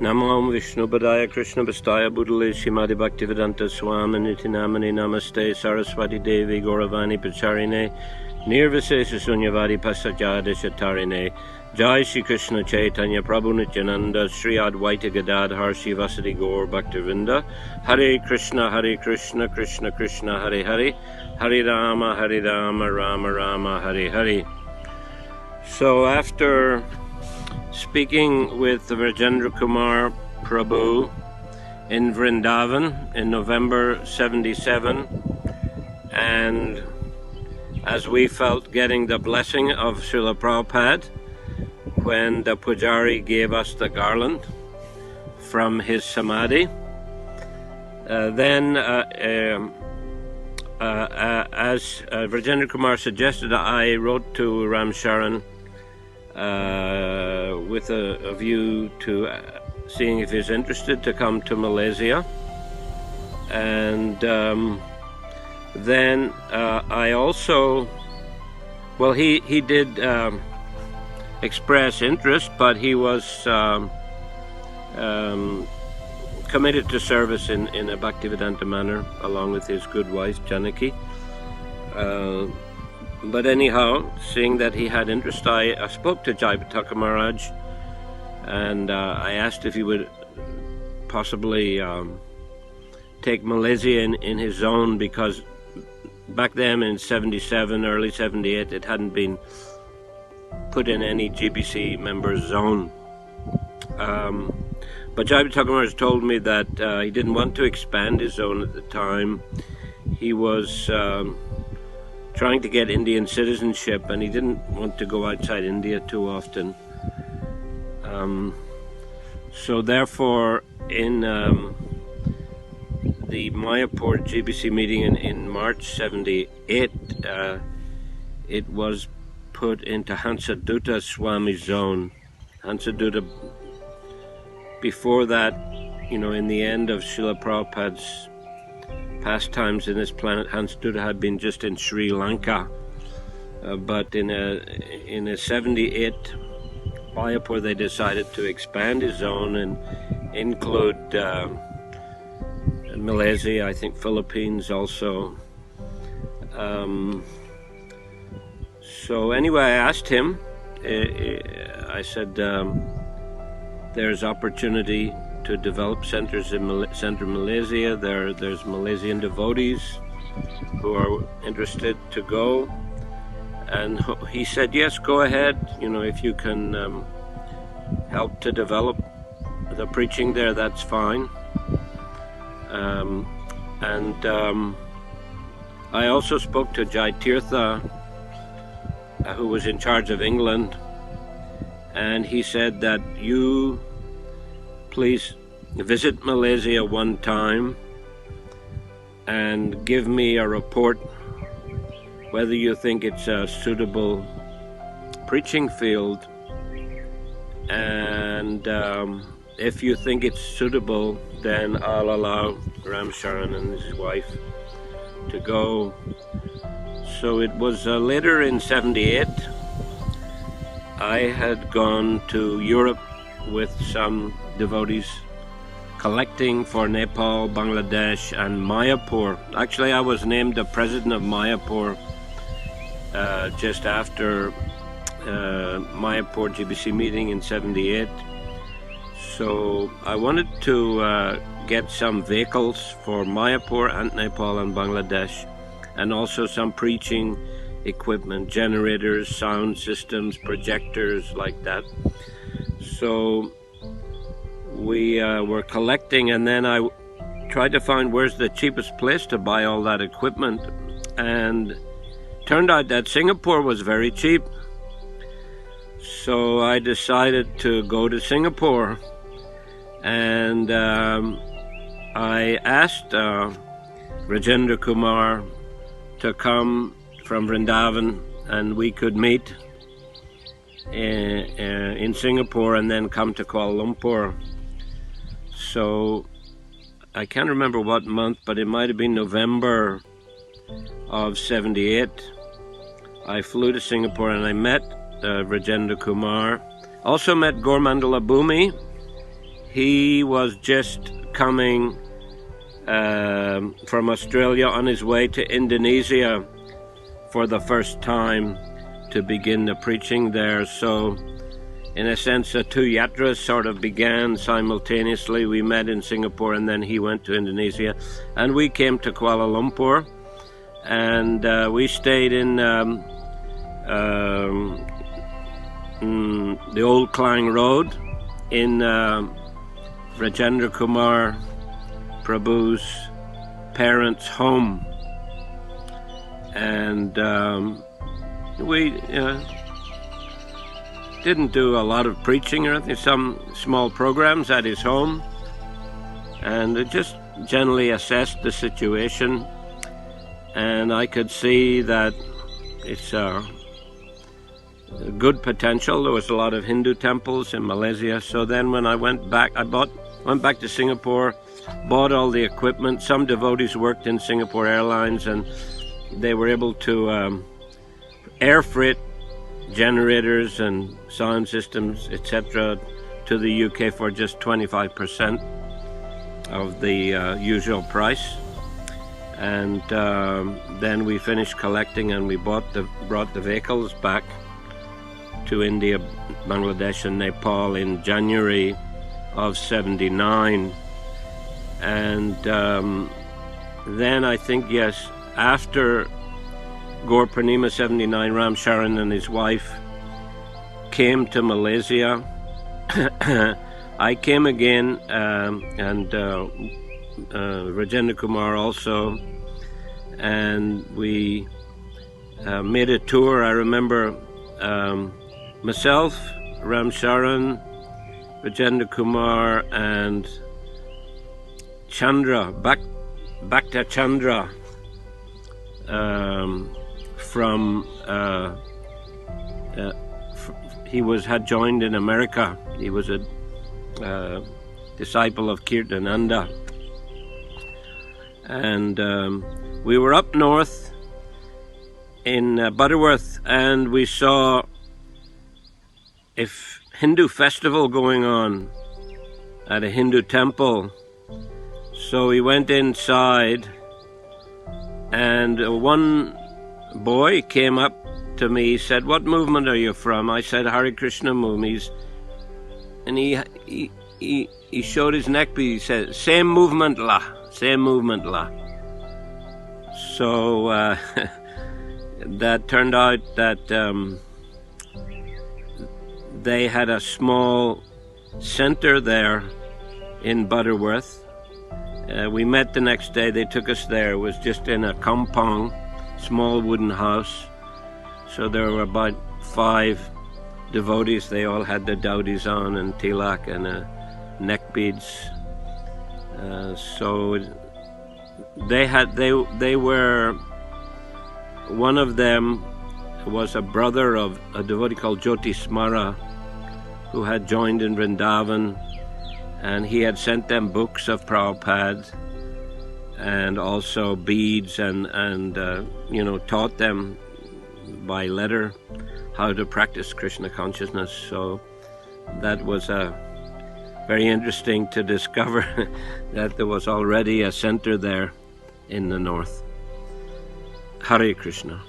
Namo Vishnu Padaya Krishna Bastaya Buddhale Shrimati Bhaktivedanta Swami Nitinamani Namaste Saraswati Devi Gauravani Pacharine Nirvisesa Sunyavadi Pasajada Shatarine Jai Shri Krishna Chaitanya Prabhu Nityananda Sri Advaita Gadadhar Shivasadi Gaur Bhaktivinda Hare Krishna Krishna Krishna Hare Hare Hare Rama Rama Rama Hare Hare. So after speaking with the Vrajendranandana Prabhu in Vrindavan in November 77, and as we felt getting the blessing of Srila Prabhupada when the Pujari gave us the garland from his Samadhi, then as Vrajendranandana suggested, I wrote to Ram Sharan with a view to seeing if he's interested to come to Malaysia. And then I also, well, he did express interest, but he was committed to service in a Bhaktivedanta manner along with his good wife Janaki. But anyhow, seeing that he had interest, I spoke to Jayapataka Maharaj, and I asked if he would possibly take Malaysia in his zone, because back then in 77, early 78, it hadn't been put in any GBC member zone. But Jayapataka Maharaj told me that he didn't want to expand his zone at the time. He was trying to get Indian citizenship, and he didn't want to go outside India too often. So therefore, in the Mayapur GBC meeting in March 78, it was put into Hansadutta Swami zone. Hansadutta, before that, you know, in the end of Srila Prabhupada's pastimes in this planet, Hansadutta had been just in Sri Lanka, but in a 78 Mayapur they decided to expand his zone and include Malaysia, I think Philippines also. So anyway, I asked him, I said, there's opportunity to develop centers in Central Malaysia. There's Malaysian devotees who are interested to go, and he said, yes, go ahead, you know, if you can help to develop the preaching there, that's fine. I also spoke to Jai Tirtha, who was in charge of England, and he said that you please visit Malaysia one time and give me a report whether you think it's a suitable preaching field, and if you think it's suitable, then I'll allow Ram Sharan and his wife to go. So it was later in 78, I had gone to Europe with some devotees collecting for Nepal, Bangladesh, and Mayapur. Actually, I was named the president of Mayapur just after Mayapur GBC meeting in 78. So I wanted to get some vehicles for Mayapur and Nepal and Bangladesh, and also some preaching equipment, generators, sound systems, projectors, like that. So we were collecting, and then I tried to find where's the cheapest place to buy all that equipment, and turned out that Singapore was very cheap. So I decided to go to Singapore, and I asked Vrajendranandana to come from Vrindavan, and we could meet in Singapore and then come to Kuala Lumpur. So I can't remember what month, but it might have been November of 78. I flew to Singapore and I met Vrajendranandana. Also met Gaur Mandala Bhumi. he was just coming from Australia on his way to Indonesia for the first time to begin the preaching there. So in a sense, the two yatras sort of began simultaneously. We met in Singapore and then he went to Indonesia, and we came to Kuala Lumpur, and we stayed in the old Klang Road in Vrajendranandana Prabhu's parents' home, and we didn't do a lot of preaching or anything, some small programs at his home, and just generally assessed the situation, and I could see that it's a good potential. There was a lot of Hindu temples in Malaysia. So then when I went back, went back to Singapore, bought all the equipment. Some devotees worked in Singapore Airlines, and they were able to air freight generators and sound systems, etc., to the UK for just 25% of the usual price. And then we finished collecting, and we brought the vehicles back to India, Bangladesh, and Nepal in January of '79. And then I think, yes, after Gaur Purnima '79, Ram Charan and his wife came to Malaysia. I came again, and Rajendra Kumar also, and we made a tour. I remember myself, Ram Charan, Rajendra Kumar, and Chandra, Bhakti Chandra, he had joined in America. He was a disciple of Janananda, and we were up north in Butterworth, and we saw a Hindu festival going on at a Hindu temple. So we went inside, and one boy came up to me. He said, "What movement are you from?" I said, "Hare Krishna movement." And he showed his neck piece. He said, "Same movement la, same movement la." So that turned out that they had a small center there in Butterworth. We met the next day. They took us there. It was just in a kampong, small wooden house. So there were about 5 devotees. They all had their dowdies on and tilak and neck beads. So they were, one of them was a brother of a devotee called Jyoti Smara, who had joined in Vrindavan, and he had sent them books of Prabhupada and also beads, and taught them by letter how to practice Krishna consciousness. So that was very interesting to discover that there was already a center there in the north. Hare Krishna.